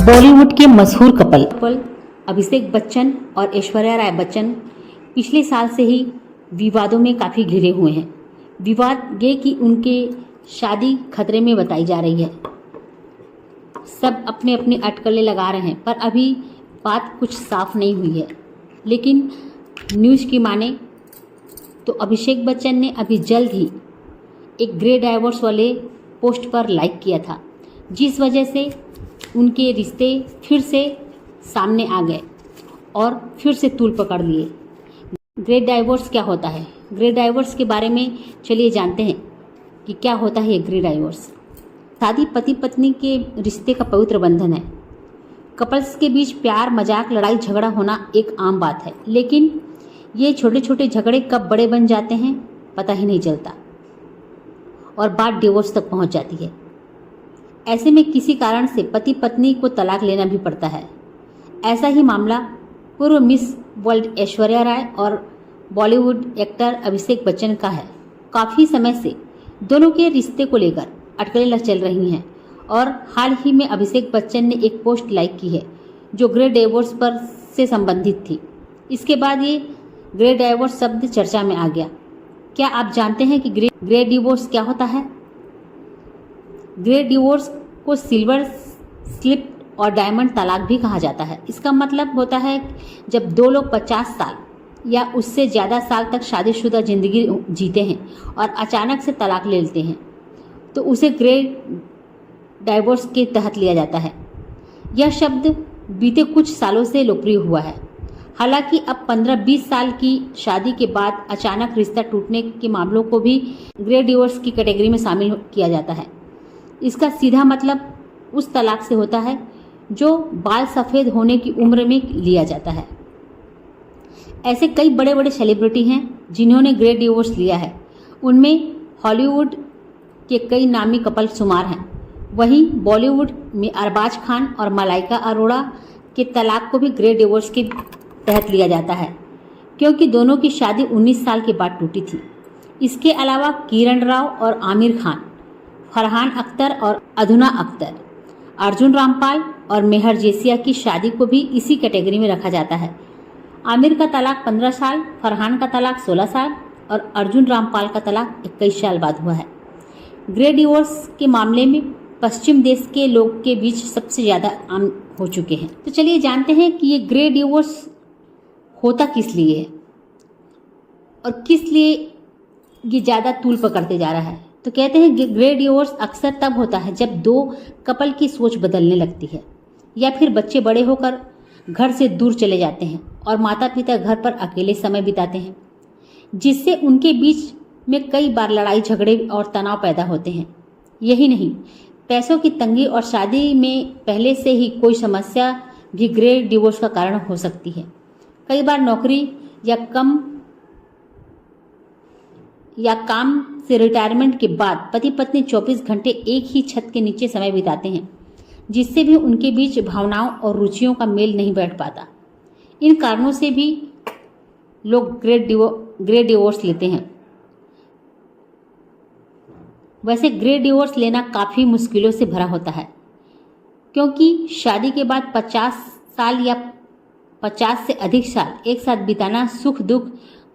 बॉलीवुड के मशहूर कपल अभिषेक बच्चन और ऐश्वर्या राय बच्चन पिछले साल से ही विवादों में काफ़ी घिरे हुए हैं। विवाद ये कि उनके शादी खतरे में बताई जा रही है। सब अपने अपने अटकलें लगा रहे हैं, पर अभी बात कुछ साफ नहीं हुई है। लेकिन न्यूज़ की माने तो अभिषेक बच्चन ने अभी जल्द ही एक ग्रे डाइवोर्स वाले पोस्ट पर लाइक किया था, जिस वजह से उनके रिश्ते फिर से सामने आ गए और फिर से तूल पकड़ लिए। ग्रे डाइवोर्स क्या होता है? ग्रे डाइवोर्स के बारे में चलिए जानते हैं कि क्या होता है ये ग्रे डाइवोर्स। शादी पति पत्नी के रिश्ते का पवित्र बंधन है। कपल्स के बीच प्यार, मजाक, लड़ाई झगड़ा होना एक आम बात है, लेकिन ये छोटे छोटे झगड़े कब बड़े बन जाते हैं पता ही नहीं चलता और बात डिवोर्स तक पहुंच जाती है। ऐसे में किसी कारण से पति पत्नी को तलाक लेना भी पड़ता है। ऐसा ही मामला पूर्व मिस वर्ल्ड ऐश्वर्या राय और बॉलीवुड एक्टर अभिषेक बच्चन का है। काफ़ी समय से दोनों के रिश्ते को लेकर अटकलें चल रही हैं और हाल ही में अभिषेक बच्चन ने एक पोस्ट लाइक की है जो ग्रे डाइवोर्स पर से संबंधित थी। इसके बाद ये ग्रे डाइवोर्स शब्द चर्चा में आ गया। क्या आप जानते हैं कि ग्रे डिवोर्स क्या होता है? ग्रे डिवोर्स को सिल्वर स्लिप और डायमंड तलाक भी कहा जाता है। इसका मतलब होता है जब दो लोग 50 साल या उससे ज़्यादा साल तक शादीशुदा जिंदगी जीते हैं और अचानक से तलाक ले लेते हैं तो उसे ग्रे डाइवोर्स के तहत लिया जाता है। यह शब्द बीते कुछ सालों से लोकप्रिय हुआ है। हालांकि अब 15-20 साल की शादी के बाद अचानक रिश्ता टूटने के मामलों को भी ग्रे डिवोर्स की कैटेगरी में शामिल किया जाता है। इसका सीधा मतलब उस तलाक से होता है जो बाल सफ़ेद होने की उम्र में लिया जाता है। ऐसे कई बड़े बड़े सेलिब्रिटी हैं जिन्होंने ग्रे डिवोर्स लिया है। उनमें हॉलीवुड के कई नामी कपल शुमार हैं। वहीं बॉलीवुड में अरबाज खान और मलाइका अरोड़ा के तलाक को भी ग्रे डिवोर्स के तहत लिया जाता है, क्योंकि दोनों की शादी 19 साल के बाद टूटी थी। इसके अलावा किरण राव और आमिर खान, फरहान अख्तर और अधुना अख्तर, अर्जुन रामपाल और मेहर जेसिया की शादी को भी इसी कैटेगरी में रखा जाता है। आमिर का तलाक 15 साल, फरहान का तलाक 16 साल और अर्जुन रामपाल का तलाक 21 साल बाद हुआ है। ग्रे डिवोर्स के मामले में पश्चिम देश के लोग के बीच सबसे ज़्यादा आम हो चुके हैं। तो चलिए जानते हैं कि ये ग्रे डिवोर्स होता किस लिए है और किस लिए ये ज़्यादा तूल पकड़ते जा रहा है। तो कहते हैं कि ग्रे डिवोर्स अक्सर तब होता है जब दो कपल की सोच बदलने लगती है या फिर बच्चे बड़े होकर घर से दूर चले जाते हैं और माता पिता घर पर अकेले समय बिताते हैं, जिससे उनके बीच में कई बार लड़ाई झगड़े और तनाव पैदा होते हैं। यही नहीं, पैसों की तंगी और शादी में पहले से ही कोई समस्या भी ग्रे डिवोर्स का कारण हो सकती है। कई बार नौकरी या काम से रिटायरमेंट के बाद पति पत्नी 24 घंटे एक ही छत के नीचे समय बिताते हैं, जिससे भी उनके बीच भावनाओं और रुचियों का मेल नहीं बैठ पाता। इन कारणों से भी लोग ग्रे डिवोर्स लेते हैं। वैसे ग्रे डिवोर्स लेना काफ़ी मुश्किलों से भरा होता है, क्योंकि शादी के बाद 50 साल या 50 से अधिक साल एक साथ बिताना, सुख दुख,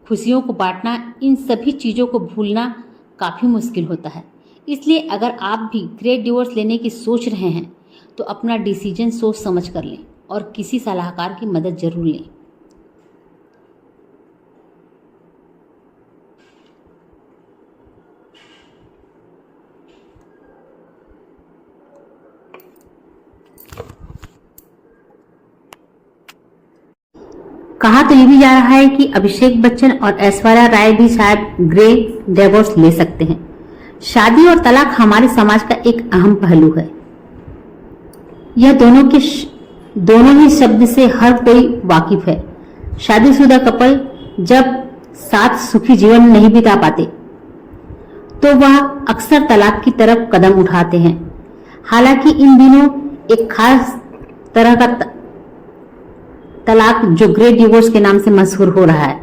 खुशियों को बांटना, इन सभी चीज़ों को भूलना काफ़ी मुश्किल होता है। इसलिए अगर आप भी ग्रे डिवोर्स लेने की सोच रहे हैं तो अपना डिसीजन सोच समझ कर लें और किसी सलाहकार की मदद जरूर लें। कहा तो ये भी जा रहा है कि अभिषेक बच्चन और ऐश्वर्या राय भी शायद ग्रे डिवोर्स ले सकते हैं। शादी और तलाक हमारे समाज का एक अहम पहलू है। यह दोनों ही शब्द से हर कोई वाकिफ है। शादीशुदा कपल जब साथ सुखी जीवन नहीं बिता पाते तो वह अक्सर तलाक की तरफ कदम उठाते हैं। हालांकि इन दिनों एक खास तरह का तलाक जो ग्रे डिवोर्स के नाम से मशहूर हो रहा है।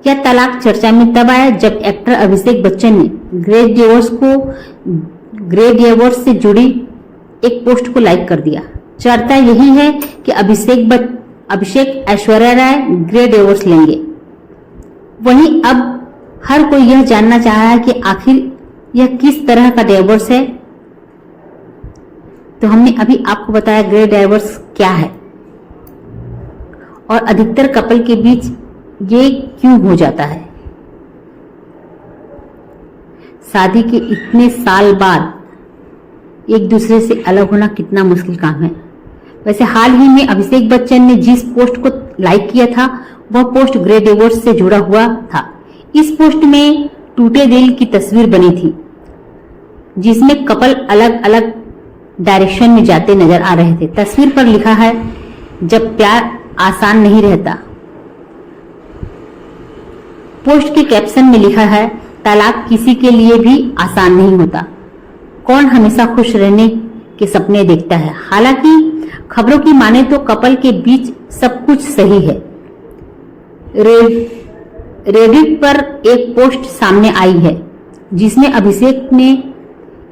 यह तलाक चर्चा में तब आया जब एक्टर अभिषेक बच्चन ने ग्रे डिवोर्स से जुड़ी एक पोस्ट को लाइक कर दिया, चर्चा यही है कि अभिषेक ऐश्वर्या राय ग्रे डिवोर्स लेंगे। वहीं अब हर कोई यह जानना चाह रहा है कि आखिर यह किस तरह का डिवोर्स है। तो हमने अभी आपको बताया ग्रे डिवोर्स क्या है और अधिकतर कपल के बीच ये क्यों हो जाता है। शादी के इतने साल बाद एक दूसरे से अलग होना कितना मुश्किल काम है। वैसे हाल ही में अभिषेक बच्चन ने जिस पोस्ट को लाइक किया था वह पोस्ट ग्रे डिवोर्स से जुड़ा हुआ था। इस पोस्ट में टूटे दिल की तस्वीर बनी थी जिसमें कपल अलग अलग डायरेक्शन में जाते नजर आ रहे थे। तस्वीर पर लिखा है, जब प्यार आसान नहीं रहता। पोस्ट के कैप्शन में लिखा है, तलाक किसी के लिए भी आसान नहीं होता। कौन हमेशा खुश रहने के सपने देखता है। हालांकि खबरों की माने तो कपल के बीच सब कुछ सही है। रेडिट पर एक पोस्ट सामने आई है जिसमें अभिषेक ने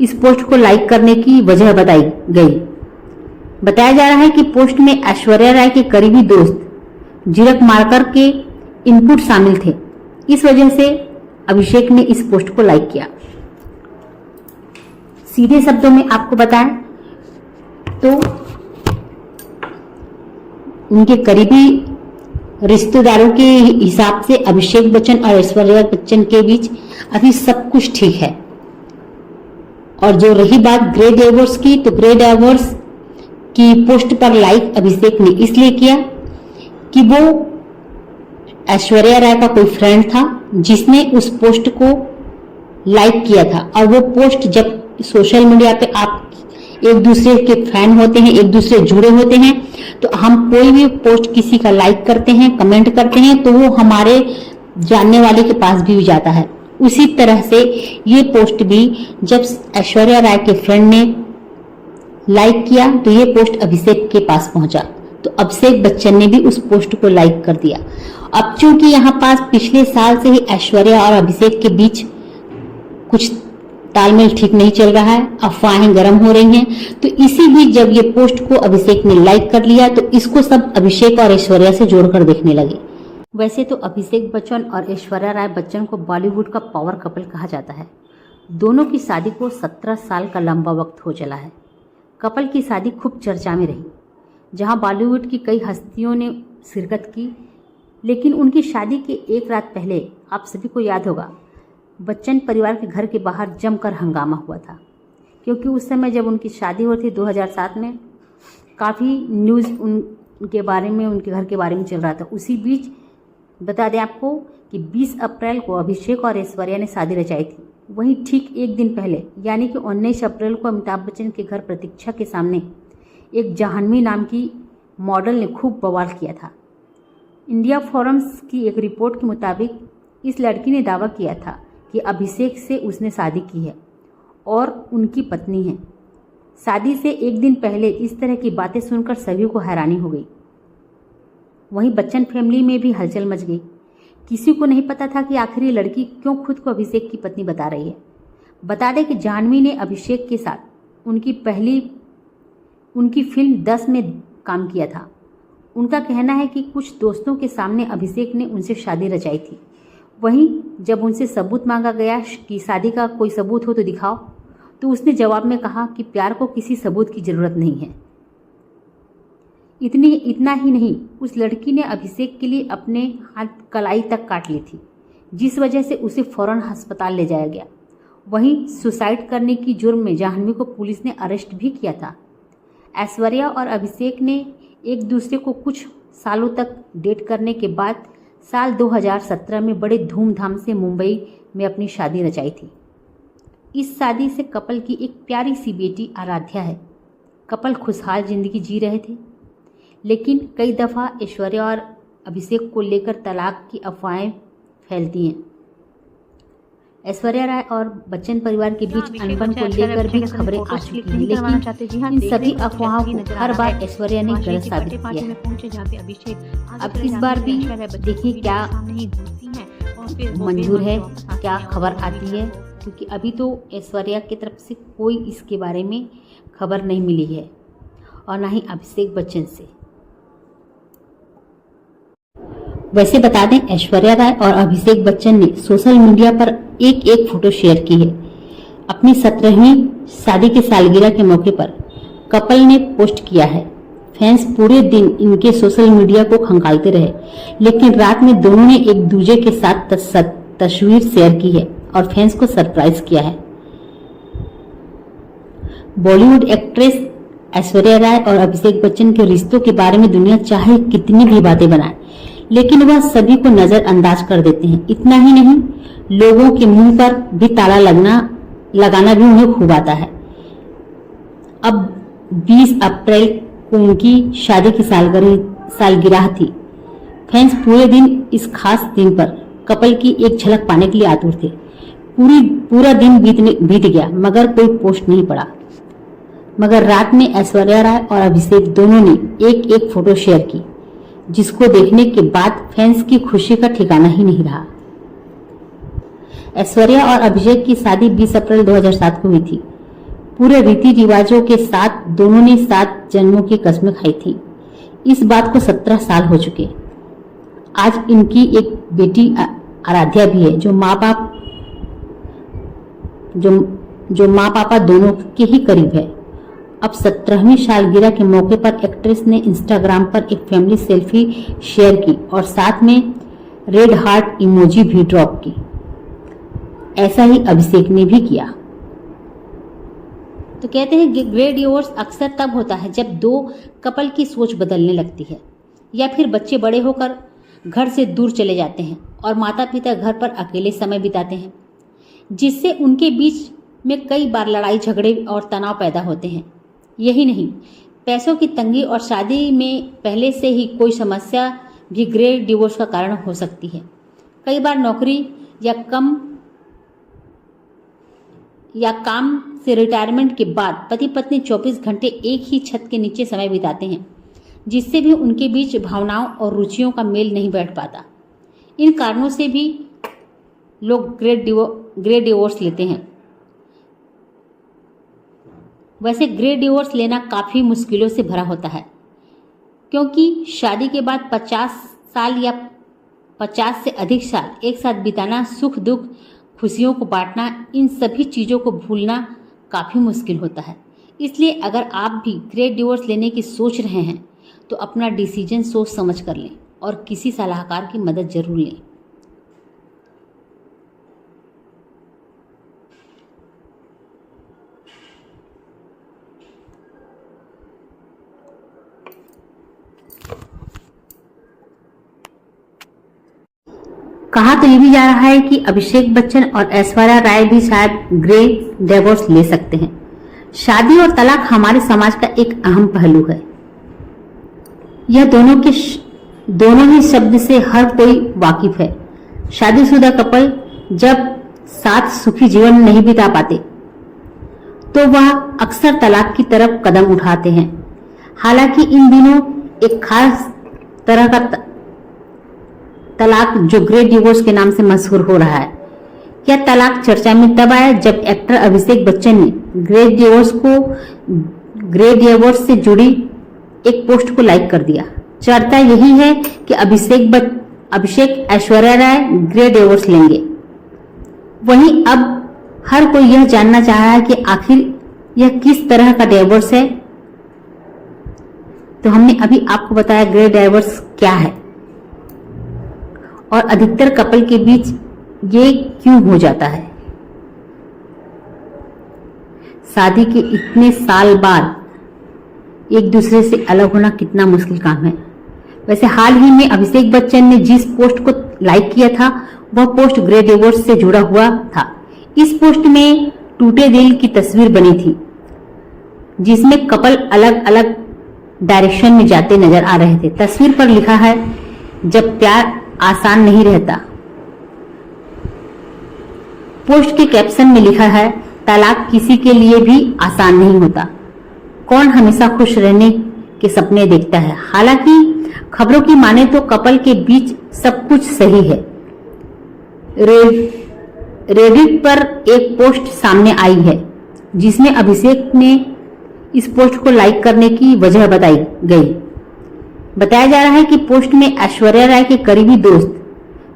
इस पोस्ट को लाइक करने की वजह बताई गई। बताया जा रहा है कि पोस्ट में ऐश्वर्या राय के करीबी दोस्त जिरक मार्कर के इनपुट शामिल थे। इस वजह से अभिषेक ने इस पोस्ट को लाइक किया। सीधे शब्दों में आपको बताएं तो उनके करीबी रिश्तेदारों के हिसाब से अभिषेक बच्चन और ऐश्वर्या बच्चन के बीच अभी सब कुछ ठीक है। और जो रही बात ग्रे डिवोर्स की, तो ग्रे डिवोर्स की पोस्ट पर लाइक अभिषेक ने इसलिए किया कि वो ऐश्वर्या राय का कोई फ्रेंड था जिसने उस पोस्ट को लाइक किया था। और वो पोस्ट जब सोशल मीडिया पे आप एक दूसरे के फैन होते हैं, एक दूसरे जुड़े होते हैं, तो हम कोई भी पोस्ट किसी का लाइक करते हैं, कमेंट करते हैं, तो वो हमारे जानने वाले के पास भी जाता है। उसी तरह से ये पोस्ट भी जब ऐश्वर्या राय के फ्रेंड ने लाइक किया तो ये पोस्ट अभिषेक के पास पहुंचा, तो अभिषेक बच्चन ने भी उस पोस्ट को लाइक कर दिया। अब चूंकि यहाँ पास पिछले साल से ही ऐश्वर्या और अभिषेक के बीच कुछ तालमेल ठीक नहीं चल रहा है, अफवाहें गर्म हो रही हैं, तो इसी बीच जब ये पोस्ट को अभिषेक ने लाइक कर लिया तो इसको सब अभिषेक और ऐश्वर्या से जोड़कर देखने लगे। वैसे तो अभिषेक बच्चन और ऐश्वर्या राय बच्चन को बॉलीवुड का पावर कपल कहा जाता है। दोनों की शादी को 17 साल का लंबा वक्त हो चला है। कपल की शादी खूब चर्चा में रही, जहां बॉलीवुड की कई हस्तियों ने शिरकत की। लेकिन उनकी शादी के एक रात पहले आप सभी को याद होगा, बच्चन परिवार के घर के बाहर जमकर हंगामा हुआ था, क्योंकि उस समय जब उनकी शादी हुई थी 2007 में, काफ़ी न्यूज़ उनके बारे में, उनके घर के बारे में चल रहा था। उसी बीच बता दें आपको कि 20 अप्रैल को अभिषेक और ऐश्वर्या ने शादी रचाई थी। वहीं ठीक एक दिन पहले यानी कि 19 अप्रैल को अमिताभ बच्चन के घर प्रतीक्षा के सामने एक जाह्नवी नाम की मॉडल ने खूब बवाल किया था। इंडिया फोरम्स की एक रिपोर्ट के मुताबिक इस लड़की ने दावा किया था कि अभिषेक से उसने शादी की है और उनकी पत्नी है। शादी से एक दिन पहले इस तरह की बातें सुनकर सभी को हैरानी हो गई। वहीं बच्चन फैमिली में भी हलचल मच गई। किसी को नहीं पता था कि आखिर ये लड़की क्यों खुद को अभिषेक की पत्नी बता रही है। बता दें कि जाह्नवी ने अभिषेक के साथ उनकी फिल्म 10 में काम किया था। उनका कहना है कि कुछ दोस्तों के सामने अभिषेक ने उनसे शादी रचाई थी। वहीं जब उनसे सबूत मांगा गया कि शादी का कोई सबूत हो तो दिखाओ, तो उसने जवाब में कहा कि प्यार को किसी सबूत की ज़रूरत नहीं है। इतना ही नहीं, उस लड़की ने अभिषेक के लिए अपने हाथ कलाई तक काट ली थी, जिस वजह से उसे फौरन अस्पताल ले जाया गया। वहीं सुसाइड करने की जुर्म में जाह्नवी को पुलिस ने अरेस्ट भी किया था। ऐश्वर्या और अभिषेक ने एक दूसरे को कुछ सालों तक डेट करने के बाद साल 2017 में बड़े धूमधाम से मुंबई में अपनी शादी रचाई थी। इस शादी से कपल की एक प्यारी सी बेटी आराध्या है। कपल खुशहाल जिंदगी जी रहे थे, लेकिन कई दफ़ा ऐश्वर्या और अभिषेक को लेकर तलाक की अफवाहें फैलती हैं। ऐश्वर्या राय और बच्चन परिवार के बीच अनबन को लेकर भी खबरें आ चुकी हैं, लेकिन इन सभी अफवाहों को हर बार ऐश्वर्या ने गलत साबित किया है। अब इस बार भी देखिए क्या मंजूर है, क्या खबर आती है, क्योंकि अभी तो ऐश्वर्या की तरफ से कोई इसके बारे में खबर नहीं मिली है। और ना ही अभिषेक बच्चन से। वैसे बता दें, ऐश्वर्या राय और अभिषेक बच्चन ने सोशल मीडिया पर एक फोटो शेयर की है। अपनी 17वीं शादी की सालगिरह के मौके पर कपल ने पोस्ट किया है। फैंस पूरे दिन इनके सोशल मीडिया को खंगालते रहे, लेकिन रात में दोनों ने एक दूसरे के साथ तस्वीर शेयर की है और फैंस को सरप्राइज किया है। बॉलीवुड एक्ट्रेस ऐश्वर्या राय और अभिषेक बच्चन के रिश्तों के बारे में दुनिया चाहे कितनी भी बातें बनाए, लेकिन वह सभी को नजरअंदाज कर देते हैं। इतना ही नहीं, लोगों के मुंह पर भी ताला लगाना भी उन्हें खूब आता है। अब 20 अप्रैल को उनकी शादी की सालगिरह थी। फैंस पूरे दिन इस खास दिन पर कपल की एक झलक पाने के लिए आतुर थे। पूरा दिन बीत गया मगर कोई पोस्ट नहीं पड़ा। मगर रात में ऐश्वर्या राय और अभिषेक दोनों ने एक फोटो शेयर की, जिसको देखने के बाद फैंस की खुशी का ठिकाना ही नहीं रहा। ऐश्वर्या और अभिषेक की शादी 20 अप्रैल 2007 को हुई थी। पूरे रीति रिवाजों के साथ दोनों ने 7 जन्मों की कस्में खाई थी। इस बात को 17 साल हो चुके। आज इनकी एक बेटी आराध्या भी है, जो माँ पापा दोनों के ही करीब है। अब 17वीं सालगिरह के मौके पर एक्ट्रेस ने इंस्टाग्राम पर एक फैमिली सेल्फी शेयर की और साथ में रेड हार्ट इमोजी भी ड्रॉप की। ऐसा ही अभिषेक ने भी किया। तो कहते हैं ग्रे डिवोर्स अक्सर तब होता है जब दो कपल की सोच बदलने लगती है, या फिर बच्चे बड़े होकर घर से दूर चले जाते हैं और माता पिता घर पर अकेले समय बिताते हैं, जिससे उनके बीच में कई बार लड़ाई झगड़े और तनाव पैदा होते हैं। यही नहीं, पैसों की तंगी और शादी में पहले से ही कोई समस्या भी ग्रे डिवोर्स का कारण हो सकती है। कई बार नौकरी या काम से रिटायरमेंट के बाद पति पत्नी 24 घंटे एक ही छत के नीचे समय बिताते हैं, जिससे भी उनके बीच भावनाओं और रुचियों का मेल नहीं बैठ पाता। इन कारणों से भी लोग ग्रे डिवोर्स लेते हैं। वैसे ग्रे डिवोर्स लेना काफ़ी मुश्किलों से भरा होता है, क्योंकि शादी के बाद 50 साल या 50 से अधिक साल एक साथ बिताना, सुख दुख खुशियों को बांटना, इन सभी चीज़ों को भूलना काफ़ी मुश्किल होता है। इसलिए अगर आप भी ग्रे डिवोर्स लेने की सोच रहे हैं तो अपना डिसीजन सोच समझ कर लें और किसी सलाहकार की मदद जरूर लें। कहा तो ये भी जा रहा है कि अभिषेक बच्चन और ऐश्वर्या राय भी शायद ग्रे डिवोर्स ले सकते हैं। शादी और तलाक हमारे समाज का एक अहम पहलू है। यह दोनों ही शब्द से हर कोई वाकिफ है। शादीशुदा कपल जब साथ सुखी जीवन नहीं बिता पाते तो वह अक्सर तलाक की तरफ कदम उठाते हैं। हालांकि इन दिनों एक खास तरह का तलाक जो ग्रे डिवोर्स के नाम से मशहूर हो रहा है। यह तलाक चर्चा में तब आया जब एक्टर अभिषेक बच्चन ने ग्रे डिवोर्स से जुड़ी एक पोस्ट को लाइक कर दिया। चर्चा यही है कि अभिषेक ऐश्वर्या राय ग्रे डिवोर्स लेंगे। वहीं अब हर कोई यह जानना चाह रहा है कि आखिर यह किस तरह का डिवोर्स है। तो हमने अभी आपको बताया ग्रे डिवोर्स क्या है और अधिकतर कपल के बीच ये क्यों हो जाता है। शादी के इतने साल बाद एक दूसरे से अलग होना कितना मुश्किल काम है। वैसे हाल ही में अभिषेक बच्चन ने जिस पोस्ट को लाइक किया था वह पोस्ट ग्रे डिवोर्स से जुड़ा हुआ था। इस पोस्ट में टूटे दिल की तस्वीर बनी थी, जिसमें कपल अलग अलग डायरेक्शन में जाते नजर आ रहे थे। तस्वीर पर लिखा है, जब प्यार आसान नहीं रहता। पोस्ट के कैप्शन में लिखा है, तलाक किसी के लिए भी आसान नहीं होता। कौन हमेशा खुश रहने के सपने देखता है। हालांकि खबरों की माने तो कपल के बीच सब कुछ सही है। रेडिट पर एक पोस्ट सामने आई है जिसमें अभिषेक ने इस पोस्ट को लाइक करने की वजह बताई गई। बताया जा रहा है कि पोस्ट में ऐश्वर्या राय के करीबी दोस्त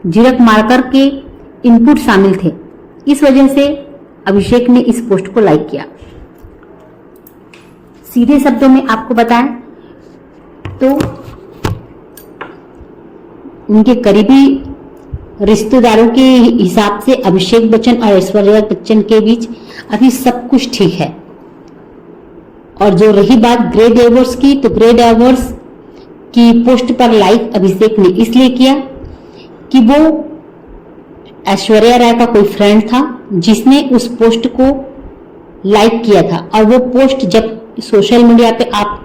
जीरक मारकर के इनपुट शामिल थे। इस वजह से अभिषेक ने इस पोस्ट को लाइक किया। सीधे शब्दों में आपको बताएं तो उनके करीबी रिश्तेदारों के हिसाब से अभिषेक बच्चन और ऐश्वर्या बच्चन के बीच अभी सब कुछ ठीक है। और जो रही बात ग्रे डाइवोर्स की, तो ग्रे डाइवोर्स की पोस्ट पर लाइक अभिषेक ने इसलिए किया कि वो ऐश्वर्या राय का कोई फ्रेंड था जिसने उस पोस्ट को लाइक किया था। और वो पोस्ट जब सोशल मीडिया पे आप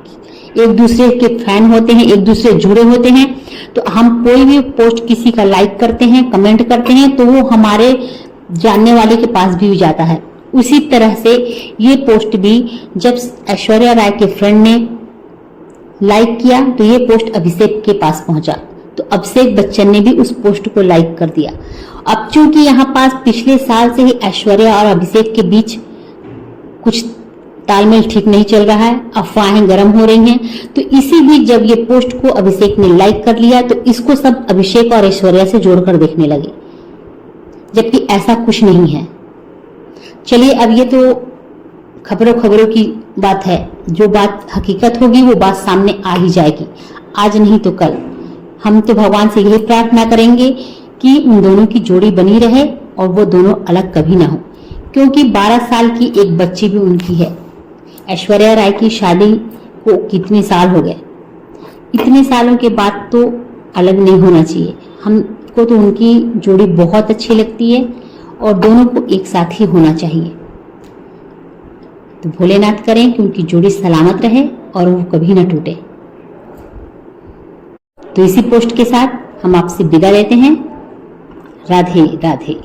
एक दूसरे के फैन होते हैं, एक दूसरे जुड़े होते हैं, तो हम कोई भी पोस्ट किसी का लाइक करते हैं, कमेंट करते हैं, तो वो हमारे जानने वाले के पास भी जाता है। उसी तरह से ये पोस्ट भी जब ऐश्वर्या राय के फ्रेंड ने लाइक किया तो ये पोस्ट अभिषेक के पास पहुंचा, तो अभिषेक बच्चन ने भी उस पोस्ट को लाइक कर दिया। अब चूंकि यहाँ पास पिछले साल से ही ऐश्वर्या और अभिषेक के बीच कुछ तालमेल ठीक नहीं चल रहा है, अफवाहें गर्म हो रही हैं, तो इसी बीच जब ये पोस्ट को अभिषेक ने लाइक कर लिया तो इसको सब अभिषेक और ऐश्वर्या से जोड़कर देखने लगे, जबकि ऐसा कुछ नहीं है। चलिए, अब ये तो खबरों की बात है, जो बात हकीकत होगी वो बात सामने आ ही जाएगी, आज नहीं तो कल। हम तो भगवान से यही प्रार्थना करेंगे कि उन दोनों की जोड़ी बनी रहे और वो दोनों अलग कभी ना हो, क्योंकि 12 साल की एक बच्ची भी उनकी है। ऐश्वर्या राय की शादी को कितने साल हो गए, इतने सालों के बाद तो अलग नहीं होना चाहिए। हमको तो उनकी जोड़ी बहुत अच्छी लगती है और दोनों को एक साथ ही होना चाहिए। तो भोलेनाथ करें कि उनकी जोड़ी सलामत रहे और वो कभी ना टूटे। तो इसी पोस्ट के साथ हम आपसे विदा लेते हैं। राधे राधे।